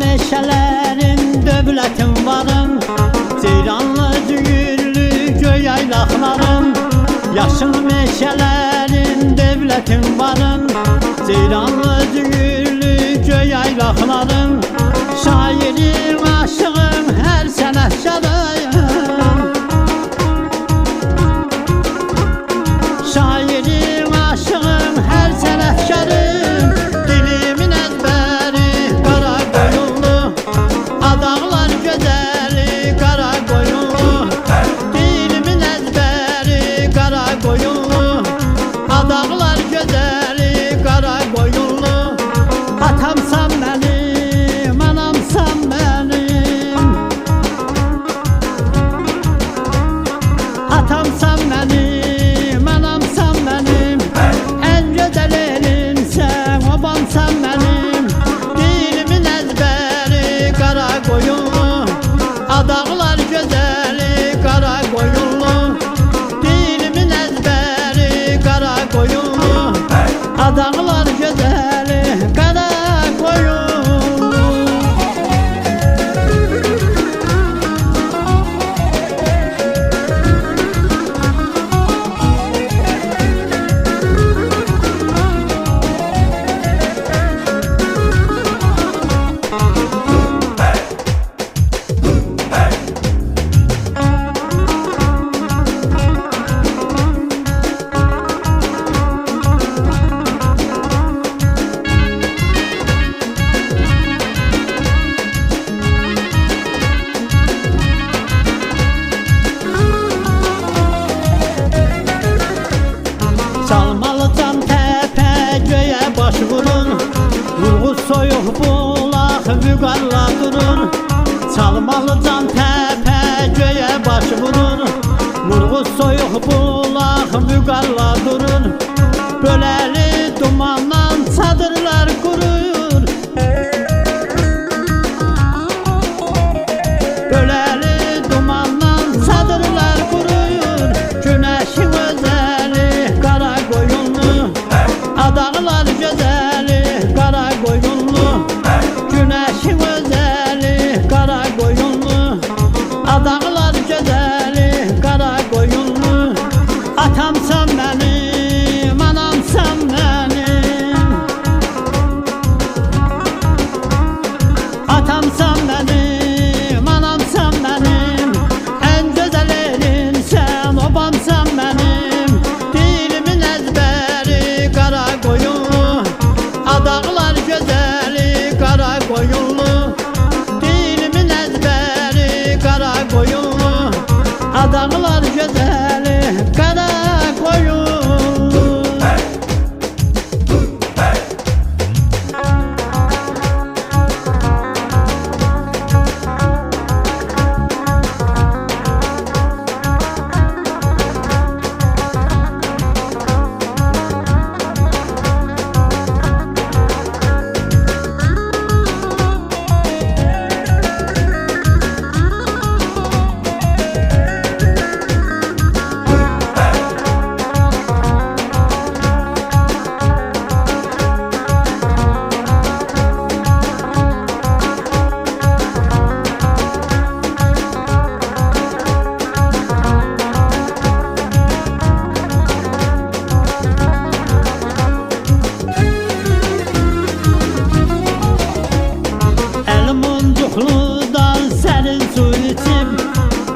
Meşələrin dövlətin varım, ceyranlı düyüllü göy yaylaqlarım. Yaşıl meşələrin dövlətin varım, ceyranlı düyüllü göy yaylaqlarım. Şairim, aşığım, hər sənətkarım. Şairim, aşığım, hər sənətkarım. Dilimin əzbəri qara qoyunlu, adaqlar gözəli qara qoyunlu. Dilimin əzbəri qara qoyunlu, adaqlar gözəli qara qoyunlu. Atamsan mənim, anamsan mənim. Atamsan mənim, anamsan mənim. Ən gözəl elimsən, obamsan mənim. Dilimin əzbəri qara qoyunlu, adaqlar gözəli qara qoyunlu. Dilimin əzbəri qara qoyunlu, adaqlar gözəli qara qoyunlu. Çalmalıcan təpə göyə baş vurun, Vurğuz soyuq bulaq vüqarla durun. Çalmalıcan təpə göyə baş vurun, Vurğuz soyuq bulaq vüqarla durun. Böləli dumandan çadırlar qurur, Böləli dumandan çadırlar qurur. Günəşin özəli qara qoyunlu, adaqlar gözəli qara qoyunlu. Günəşin özəli qara qoyunlu, adaqlar gözəli qara qoyunlu. Atamsan mənim, anamsan mənim. Atamsan mənim, anamsan mənim. Ən gözəl elimsən, obamsan mənim. Dilimin əzbəri qara qoyunlu, adaqlar gözəli qara qoyunlu. Dilimin əzbəri qara qoyunlu, adaqlar gözəli qara qoyunlu.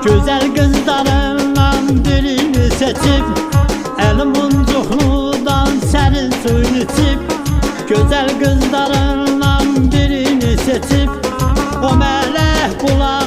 Gözəl qızlarından birini seçib, Əlim uncuqludan sərin suyunu içib. Gözəl qızlarından birini seçib, O mələk bulağı